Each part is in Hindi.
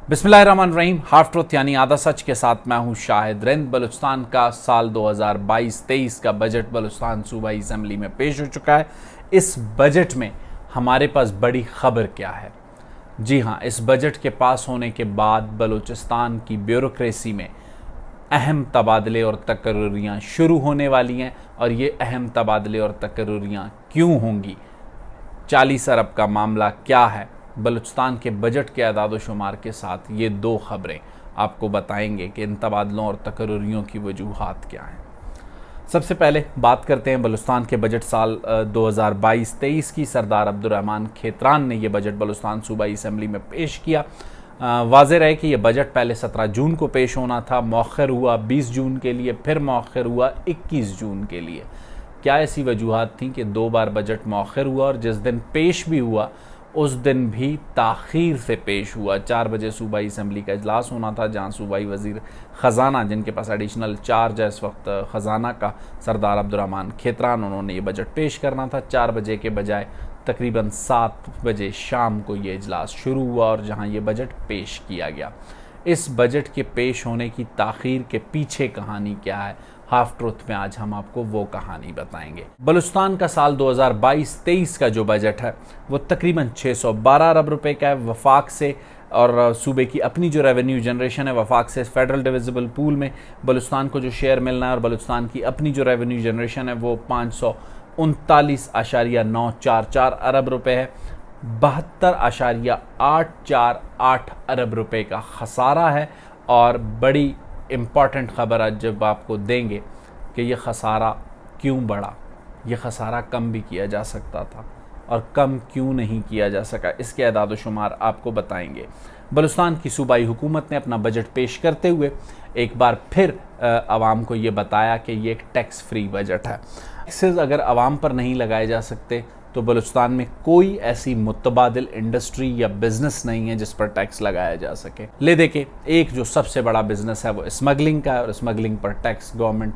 बिस्मिल्लाहिर्रहमानिर्रहीम। हाफ ट्रुथ यानी आधा सच के साथ मैं हूं शाहिद रिंद। बलूचिस्तान का साल 2022-23 का बजट बलूचिस्तान सूबाई असम्बली में पेश हो चुका है। इस बजट में हमारे पास बड़ी खबर क्या है? जी हाँ, इस बजट के पास होने के बाद बलूचिस्तान की ब्यूरोक्रेसी में अहम तबादले और तकर्रुरियाँ शुरू होने वाली हैं। और ये अहम तबादले और तकर्रुरियाँ क्यों होंगी? 40 अरब का मामला क्या है? बलूचिस्तान के बजट के अदाद व शुमार के साथ ये दो खबरें आपको बताएंगे कि इन तबादलों और तकर्रुरियों की वजूहात क्या हैं। सबसे पहले बात करते हैं बलूचिस्तान के बजट साल 2022-23 की। सरदार अब्दुर्रहमान खेतरान ने यह बजट बलूचिस्तान सूबाई असम्बली में पेश किया। वाज़ेह रहे कि यह बजट पहले 17 जून को पेश होना था, मौखर हुआ 20 जून के लिए, फिर मौखर हुआ 21 जून के लिए। क्या ऐसी वजूहात थी कि 2 बार बजट मौखर हुआ और जिस दिन पेश भी हुआ उस दिन भी ताख़ीर से पेश हुआ? 4 बजे सूबाई असम्बली का इजलास होना था, जहां सूबाई वज़ीर ख़जाना, जिनके पास एडिशनल चार्ज है इस वक्त ख़जाना का, सरदार अब्दुर्रहमान खेतरान, उन्होंने ये बजट पेश करना था। 4 बजे के बजाय तकरीबन 7 बजे शाम को ये इजलास शुरू हुआ और जहां ये बजट पेश किया गया। इस बजट के पेश होने की ताख़ीर के पीछे कहानी क्या है? हाफ ट्रुथ में आज हम आपको वो कहानी बताएंगे। बलूचिस्तान का साल 2022-23 का जो बजट है वो तकरीबन 612 अरब रुपए का है। वफाक से और सूबे की अपनी जो रेवेन्यू जनरेशन है, वफाक से फेडरल डिविजिबल पूल में बलूचिस्तान को जो शेयर मिलना है और बलूचिस्तान की अपनी जो रेवेन्यू जनरेशन है वो 539.944 अरब रुपए है। 72.848 अरब रुपए का खसारा है। और बड़ी इम्पॉर्टेंट खबर आज जब आपको देंगे कि यह खसारा क्यों बढ़ा, यह खसारा कम भी किया जा सकता था और कम क्यों नहीं किया जा सका, इसके अदाद शुमार आपको बताएंगे। बलूचिस्तान की सूबाई हुकूमत ने अपना बजट पेश करते हुए एक बार फिर आवाम को ये बताया कि ये एक टैक्स फ्री बजट है। टैक्सेस अगर आवाम पर नहीं लगाए जा सकते तो बलूचिस्तान में कोई ऐसी मुतबादिल इंडस्ट्री या बिजनेस नहीं है जिस पर टैक्स लगाया जा सके। ले देखे एक जो सबसे बड़ा बिजनेस है वो स्मगलिंग का है और स्मगलिंग पर टैक्स गवर्नमेंट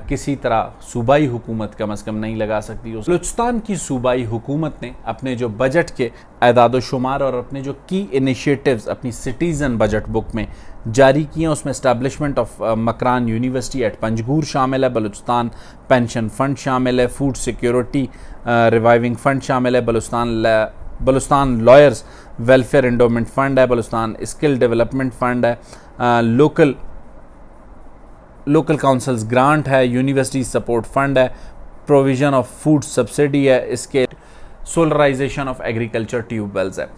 किसी तरह सूबाई हुकूमत कम अज़ कम नहीं लगा सकती। बलूचिस्तान की सूबाई हुकूमत ने अपने जो बजट के एदाद शुमार और अपने जो की इनिशिएटिव्स अपनी सिटीज़न बजट बुक में जारी किए, उसमें establishment of Makran university at Panjgur शामिल है, बलूचिस्तान पेंशन फ़ंड शामिल है, फूड सिक्योरिटी रिवाइविंग फ़ंड शामिल है, Balochistan lawyers welfare endowment fund है, बलूचिस्तान स्किल डेवलपमेंट फ़ंड है, लोकल काउंसिल्स ग्रांट है, यूनिवर्सिटी सपोर्ट फंड है, प्रोविज़न ऑफ फूड सब्सिडी है, इसके सोलराइजेशन ऑफ एग्रीकल्चर ट्यूबवेल्स है।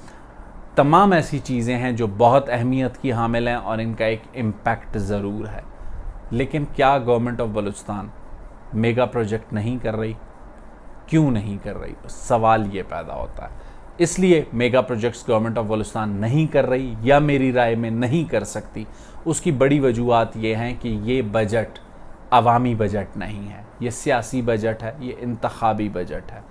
तमाम ऐसी चीज़ें हैं जो बहुत अहमियत की हामिल हैं और इनका एक इम्पैक्ट ज़रूर है। लेकिन क्या government of Balochistan mega project नहीं कर रही? क्यों नहीं कर रही? सवाल ये पैदा होता है। इसलिए mega projects government of Balochistan नहीं कर रही या मेरी राय में नहीं कर सकती, उसकी बड़ी वजूहात ये हैं कि ये बजट अवामी बजट नहीं है, ये सियासी बजट है, ये इंतखाबी बजट है।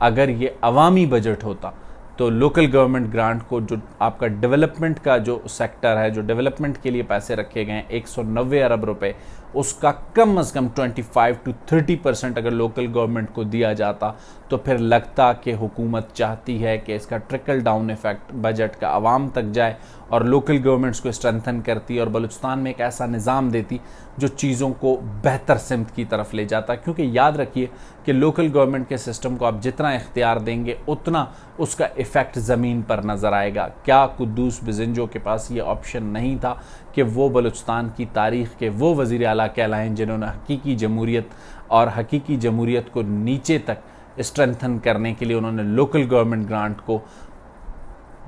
अगर ये अवामी बजट होता तो लोकल गवर्नमेंट ग्रांट को, जो आपका डेवलपमेंट का जो सेक्टर है, जो डेवलपमेंट के लिए पैसे रखे गए हैं 190 अरब रुपए, उसका कम अज़ कम 25 to 30% अगर लोकल गवर्नमेंट को दिया जाता तो फिर लगता कि हुकूमत चाहती है कि इसका ट्रिकल डाउन इफ़ेक्ट बजट का आवाम तक जाए और लोकल गवर्नमेंट्स को स्ट्रेंथन करती और बलूचिस्तान में एक ऐसा निज़ाम देती जो चीज़ों को बेहतर सिमत की तरफ ले जाता। क्योंकि याद रखिए कि लोकल गवर्नमेंट के सिस्टम को आप जितना इख्तियार देंगे उतना उसका इफ़ेक्ट ज़मीन पर नज़र आएगा। क्या कुद्दूस बिज़िंजो के पास ये ऑप्शन नहीं था कि वो बलूचिस्तान की तारीख़ के वो वज़ीर आला कहलाएँ जिन्होंने हकीकी जमहूरियत और हकीकी जमहूरियत को नीचे तक स्ट्रेंथन करने के लिए उन्होंने लोकल गवर्नमेंट ग्रांट को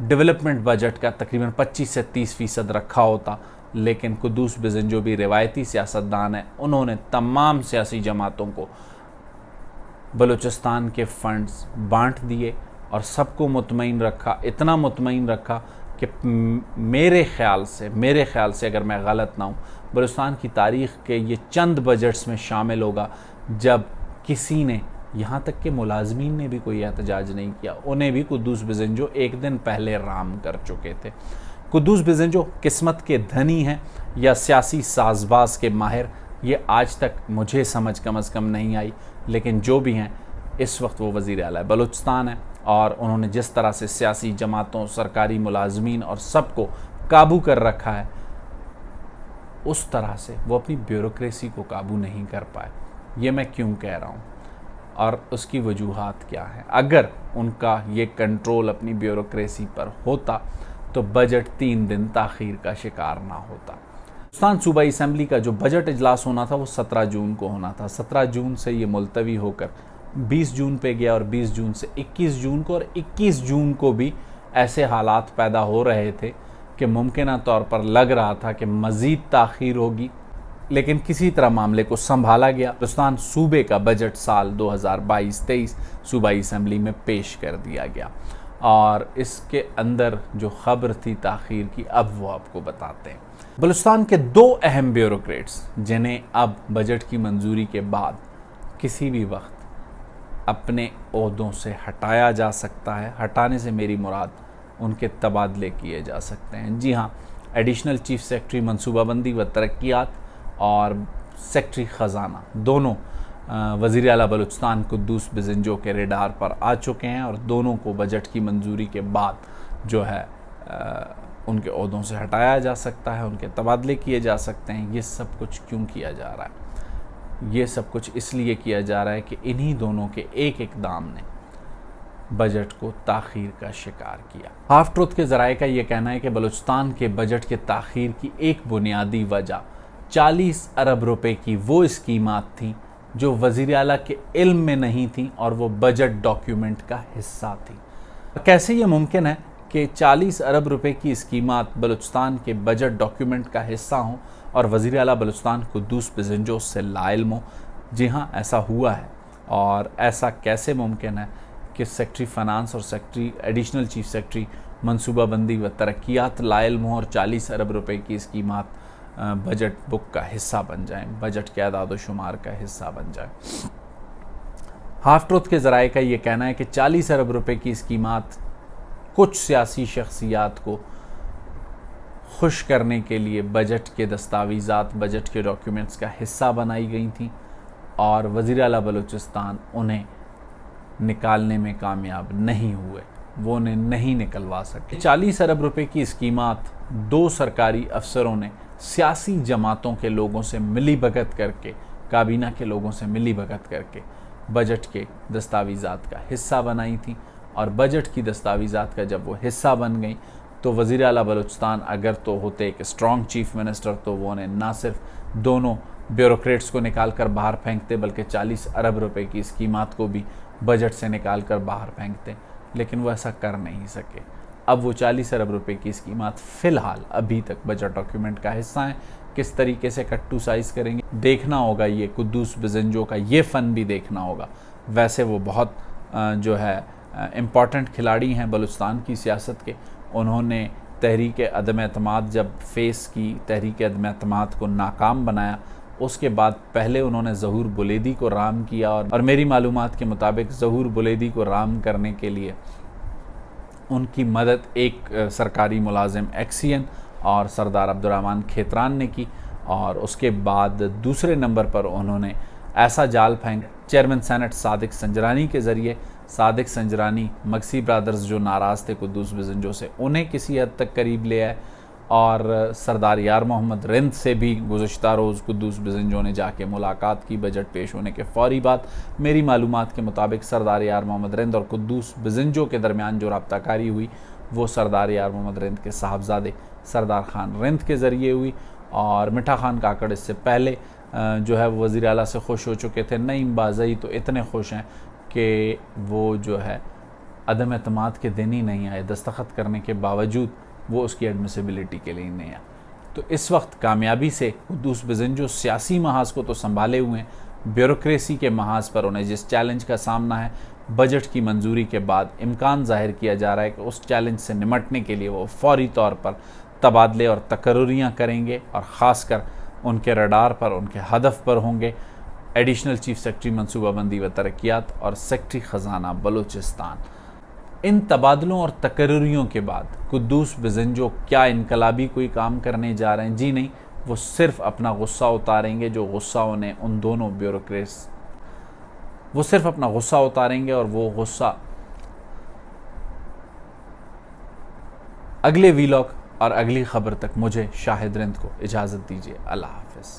डेवलपमेंट बजट का तकरीबन 25 से 30% रखा होता। लेकिन कुद्दूस बिज़िंजो भी रिवायती सियासतदान है, उन्होंने तमाम सियासी जमातों को बलूचिस्तान के फंड्स बांट दिए और सबको मुतमईन रखा, इतना मुतमईन रखा कि मेरे ख्याल से अगर मैं गलत ना हूँ, बलूचिस्तान की तारीख़ के ये चंद बजट्स में शामिल होगा जब किसी ने, यहाँ तक कि मुलाजमीन ने भी कोई एहतजाज नहीं किया। उन्हें भी कुद्दूस बिज़िंजो एक दिन पहले राम कर चुके थे। कुद्दूस बिज़िंजो किस्मत के धनी हैं या सियासी साजबाज के माहिर, ये आज तक मुझे समझ कम अज़ कम नहीं आई। लेकिन जो भी हैं, इस वक्त वो वज़ीर आला बलूचिस्तान है और उन्होंने जिस तरह से सियासी जमातों, सरकारी मुलाजमीन और सबको काबू कर रखा है, उस तरह से वो अपनी ब्यूरोक्रेसी को काबू नहीं कर पाए। ये मैं क्यों कह रहा हूँ और उसकी वजूहात क्या है? अगर उनका ये कंट्रोल अपनी ब्यूरोक्रेसी पर होता तो बजट 3 दिन ताख़ीर का शिकार ना होता। बलूचिस्तान सूबाई असम्बली का जो बजट इजलास होना था वो 17 जून को होना था। 17 जून से ये मुलतवी होकर 20 जून पे गया और 20 जून से 21 जून को, और 21 जून को भी ऐसे हालात पैदा हो रहे थे कि मुमकिन तौर पर लग रहा था कि मज़ीद ताख़ीर होगी, लेकिन किसी तरह मामले को संभाला गया। बलूचिस्तान सूबे का बजट साल 2022-23 सूबाई असम्बली में पेश कर दिया गया और इसके अंदर जो खबर थी ताख़ीर की, अब वो आपको बताते हैं। बलूचिस्तान के 2 अहम ब्यूरोक्रेट्स जिन्हें अब बजट की मंजूरी के बाद किसी भी वक्त अपने ओहदों से हटाया जा सकता है, हटाने से मेरी मुराद उनके तबादले किए जा सकते हैं। जी हाँ, एडिशनल चीफ सेक्रेटरी मनसूबाबंदी व तरक्यात और सेक्रेटरी ख़जाना दोनों वज़ीर आला बलूचिस्तान कुद्दूस बिज़ंजो के रेडार पर आ चुके हैं और दोनों को बजट की मंजूरी के बाद जो है उनके ओहदों से हटाया जा सकता है, उनके तबादले किए जा सकते हैं। ये सब कुछ क्यों किया जा रहा है? ये सब कुछ इसलिए किया जा रहा है कि इन्हीं दोनों के एक इक़दाम ने बजट को ताख़ीर का शिकार किया। हाफ ट्रुथ के ज़राए का ये कहना है कि बलूचिस्तान के बजट के ताख़ीर की एक बुनियादी वजह 40 अरब रुपए की वो स्कीमात थी जो वज़ीर आला के इल्म में नहीं थी और वो बजट डॉक्यूमेंट का हिस्सा थी। कैसे ये मुमकिन है कि 40 अरब रुपए की स्कीमात बलूचिस्तान के बजट डॉक्यूमेंट का हिस्सा हों और वज़ीर आला बलूचिस्तान कुद्दूस बिज़ंजो से लाइल्म हो? जी हाँ, ऐसा हुआ है। और ऐसा कैसे मुमकिन है कि सेक्रेटरी फ़ाइनेंस और सेक्रेटरी एडिशनल चीफ सेक्रेटरी मनसूबाबंदी व तरक्यात लाइल्म हो और 40 अरब रुपए की स्कीमात बजट बुक का हिस्सा बन जाएं, बजट के अदाद शुमार का हिस्सा बन जाए। हाफ ट्रुथ के ज़राए का ये कहना है कि 40 अरब रुपए की स्कीमात कुछ सियासी शख्सियात को खुश करने के लिए बजट के दस्तावेज़ात, बजट के डॉक्यूमेंट्स का हिस्सा बनाई गई थी और वज़ीर आला बलूचिस्तान उन्हें निकालने में कामयाब नहीं हुए, वो उन्हें नहीं निकलवा सके। 40 अरब रुपए की स्कीमात 2 सरकारी अफसरों ने सियासी जमातों के लोगों से मिली भगत करके, काबीना के लोगों से मिली भगत करके बजट के दस्तावेज़ात का हिस्सा बनाई थी और बजट की दस्तावेज़ात का जब वो हिस्सा बन गई तो वज़ीर आला बलूचिस्तान अगर तो होते एक स्ट्रॉन्ग चीफ मिनिस्टर तो वो उन्हें ना सिर्फ दोनों ब्यूरोक्रेट्स को निकाल कर बाहर फेंकते बल्कि 40 अरब रुपए की स्कीमात को भी बजट से निकाल कर बाहर फेंकते, लेकिन वो ऐसा कर नहीं सके। अब वो 40 अरब रुपए की स्कीमात फ़िलहाल अभी तक बजट डॉक्यूमेंट का हिस्सा हैं। किस तरीके से कट्टू साइज करेंगे देखना होगा, ये कुद्दूस बिज़ंजो का ये फ़न भी देखना होगा। वैसे वो बहुत जो है इम्पॉर्टेंट खिलाड़ी हैं बलूचिस्तान की सियासत के। उन्होंने तहरीक अदम एतमाद जब फेस की, तहरीक अदम एतमाद को नाकाम बनाया, उसके बाद पहले उन्होंने ज़हूर बुलेदी को राम किया और मेरी मालूमात के मुताबिक ज़हूर बुलेदी को राम करने के लिए उनकी मदद एक सरकारी मुलाजिम एक्सियन और सरदार अब्दुर्रहमान खेतरान ने की और उसके बाद दूसरे नंबर पर उन्होंने ऐसा जाल फेंक चेयरमैन सेनेट सादिक संजरानी के ज़रिए। सादिक संजरानी मगसी ब्रदर्स जो नाराज़ थे कुद्दूस बिज़ंजो से, उन्हें किसी हद तक करीब ले आए और सरदार यार मोहम्मद रिंद से भी गुज़श्ता रोज़ कुद्दूस बिज़ंजो ने जाके मुलाकात की। बजट पेश होने के फ़ौरी बाद मेरी मालूमात के मुताबिक सरदार यार मोहम्मद रिंद और कुद्दूस बिज़ंजो के दरमियान जो रब्ताकारी हुई वो सरदार यार मोहम्मद रिंद के साहबजादे सरदार खान रिंद के ज़रिए हुई और मिठा खान काकड़ इससे पहले जो है वो वज़ीर आला से खुश हो चुके थे। नईम बाज़ई तो इतने खुश हैं कि वो जो है अदम एतमाद के दिन ही नहीं आए, दस्तखत करने के बावजूद वो उसकी एडमिसिबिलिटी के लिए नहीं आया। तो इस वक्त कामयाबी से कुद्दूस बिज़ंजो सियासी महाज को तो संभाले हुए हैं, ब्यूरोक्रेसी के महाज पर उन्हें जिस चैलेंज का सामना है बजट की मंजूरी के बाद इम्कान ज़ाहिर किया जा रहा है कि उस चैलेंज से निमटने के लिए वो फ़ौरी तौर पर तबादले और तकर्रुरियाँ करेंगे और ख़ासकर उनके रडार पर, उनके हदफ पर होंगे एडिशनल चीफ सेक्रेटरी मनसूबाबंदी व तरक्यात और सेक्रेटरी ख़जाना बलूचिस्तान। इन तबादलों और तकर्रुरियों के बाद कुद्दूस बिज़ंजो क्या इनकलाबी कोई काम करने जा रहे हैं? जी नहीं, वो सिर्फ अपना गुस्सा उतारेंगे, जो गुस्सा उन्हें उन दोनों ब्यूरोक्रेट्स, वो सिर्फ अपना गुस्सा उतारेंगे और वो गुस्सा अगले वीलॉग और अगली खबर तक मुझे शाहिद रिंद को इजाज़त दीजिए। अल्लाह हाफ़िज़।